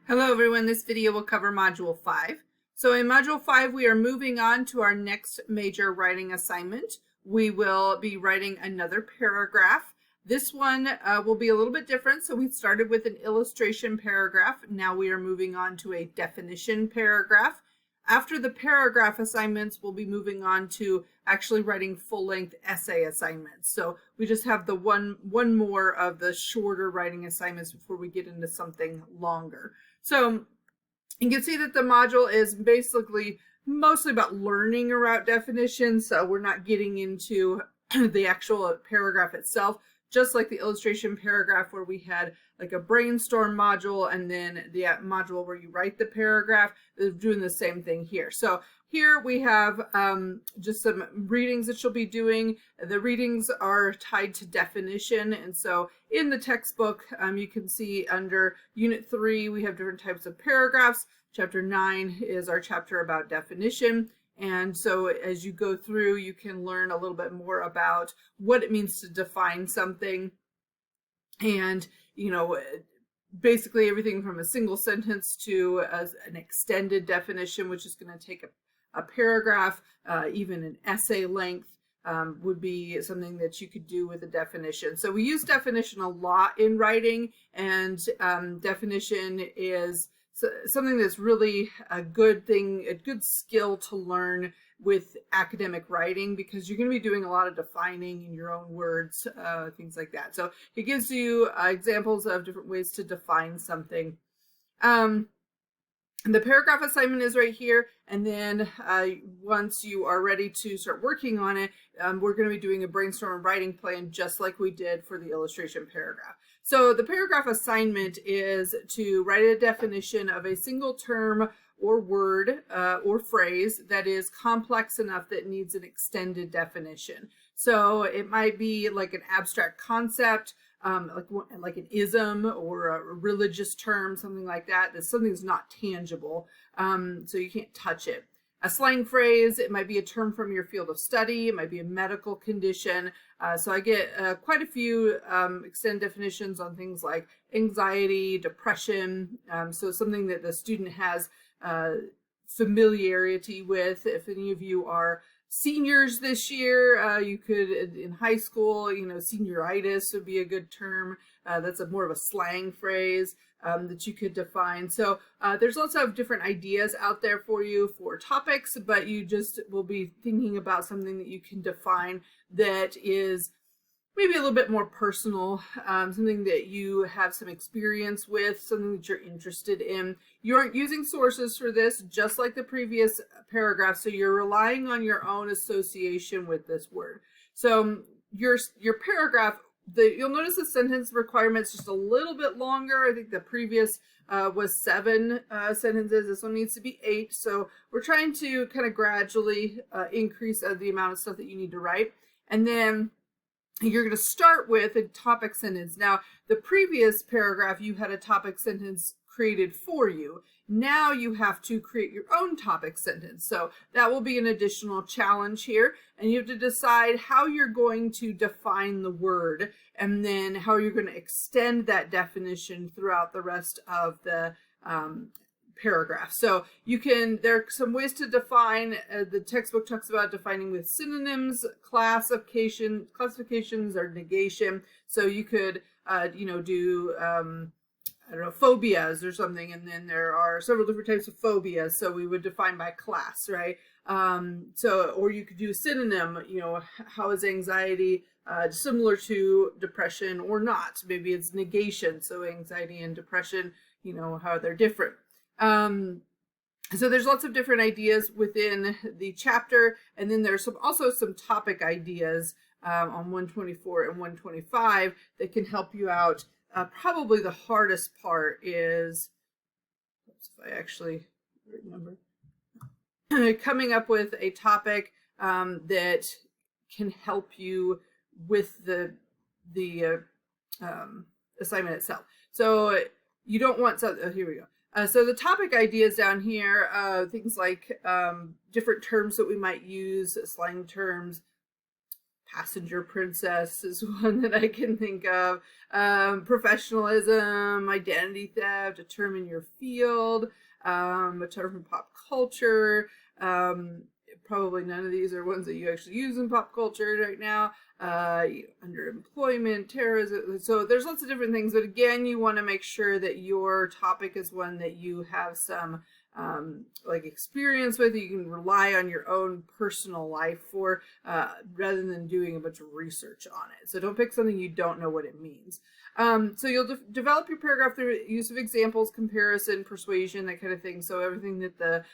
Hello everyone, this video will cover Module 5. So in Module 5, we are moving on to our next major writing assignment. We will be writing another paragraph. This one will be a little bit different. So we started with an illustration paragraph. Now we are moving on to a definition paragraph. After the paragraph assignments, we'll be moving on to actually writing full-length essay assignments. So we just have the one more of the shorter writing assignments before we get into something longer. So you can see that the module is basically mostly about learning about definitions. So we're not getting into the actual paragraph itself, just like the illustration paragraph where we had like a brainstorm module and then the module where you write the paragraph. They're doing the same thing here. So here we have just some readings that you'll be doing. The readings are tied to definition. And so in the textbook, you can see under Unit 3, we have different types of paragraphs. Chapter 9 is our chapter about definition. And so as you go through, you can learn a little bit more about what it means to define something. And, you know, basically everything from a single sentence to an extended definition, which is going to take a paragraph, even an essay length would be something that you could do with a definition. So we use definition a lot in writing, and definition is something that's really a good thing, a good skill to learn with academic writing, because you're going to be doing a lot of defining in your own words, things like that. So it gives you examples of different ways to define something. The paragraph assignment is right here, and then once you are ready to start working on it, we're going to be doing a brainstorm writing plan just like we did for the illustration paragraph. So the paragraph assignment is to write a definition of a single term or word or phrase that is complex enough that needs an extended definition. So it might be like an abstract concept, like an ism or a religious term, something like that. That something's not tangible, so you can't touch it. A slang phrase, it might be a term from your field of study, it might be a medical condition. So I get quite a few extended definitions on things like anxiety, depression, so something that the student has familiarity with. If any of you are seniors this year, you could, in high school, you know, senioritis would be a good term. That's more of a slang phrase that you could define. So there's lots of different ideas out there for you for topics, but you just will be thinking about something that you can define that is maybe a little bit more personal, something that you have some experience with, something that you're interested in. You aren't using sources for this, just like the previous paragraph, so you're relying on your own association with this word. So your paragraph, you'll notice the sentence requirement's just a little bit longer. I think the previous was 7 sentences. This one needs to be 8. So we're trying to kind of gradually increase the amount of stuff that you need to write. And then you're going to start with a topic sentence. Now, the previous paragraph, you had a topic sentence created for you. Now you have to create your own topic sentence. So that will be an additional challenge here. And you have to decide how you're going to define the word and then how you're going to extend that definition throughout the rest of the paragraph. So you can, there are some ways to define, the textbook talks about defining with synonyms, classifications or negation. So you could, you know, do, I don't know, phobias or something, and then there are several different types of phobias. So we would define by class, right? Or you could do synonym, you know, how is anxiety similar to depression or not? Maybe it's negation. So anxiety and depression, you know, how they're different. So there's lots of different ideas within the chapter, and then there's also some topic ideas on 124 and 125 that can help you out. Probably the hardest part is, if I actually remember, coming up with a topic that can help you with the assignment itself. So you don't want, here we go. So the topic ideas down here, things like different terms that we might use, slang terms, Passenger princess is one that I can think of. Professionalism, identity theft, determine your field, a term from pop culture. Probably none of these are ones that you actually use in pop culture right now. Underemployment, terrorism. So there's lots of different things, but again, you want to make sure that your topic is one that you have some like experience with, you can rely on your own personal life for, rather than doing a bunch of research on it. So don't pick something you don't know what it means. So you'll develop your paragraph through use of examples, comparison, persuasion, that kind of thing. So everything that the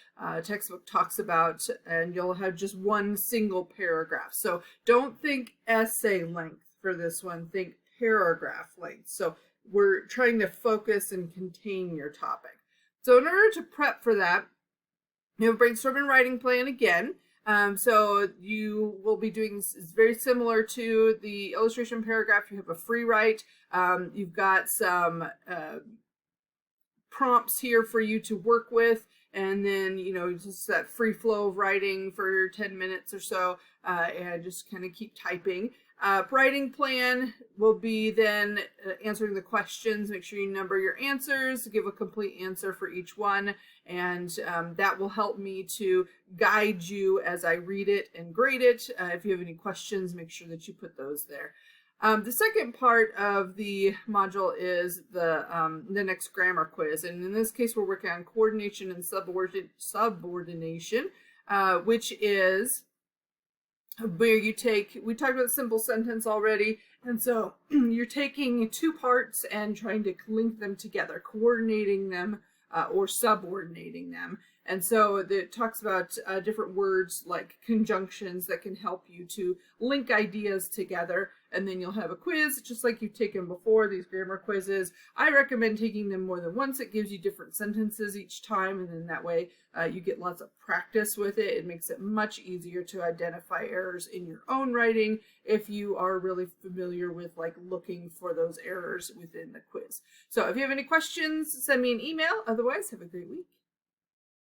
textbook talks about, and you'll have just one single paragraph. So don't think essay length for this one, think paragraph length. So we're trying to focus and contain your topic. So in order to prep for that, you have a brainstorm and writing plan again. So you will be doing, it's very similar to the illustration paragraph. You have a free write. You've got some prompts here for you to work with. And then, just that free flow of writing for 10 minutes or so, and just kind of keep typing. Writing plan will be then answering the questions. Make sure you number your answers, give a complete answer for each one, and that will help me to guide you as I read it and grade it. If you have any questions, make sure that you put those there. The second part of the module is the next grammar quiz, and in this case we're working on coordination and subordination, which is where you take, we talked about simple sentence already, and so you're taking two parts and trying to link them together, coordinating them or subordinating them. And so it talks about different words like conjunctions that can help you to link ideas together. And then you'll have a quiz, just like you've taken before, these grammar quizzes. I recommend taking them more than once. It gives you different sentences each time, and then that way you get lots of practice with it. It makes it much easier to identify errors in your own writing if you are really familiar with like looking for those errors within the quiz. So if you have any questions, send me an email. Otherwise, have a great week.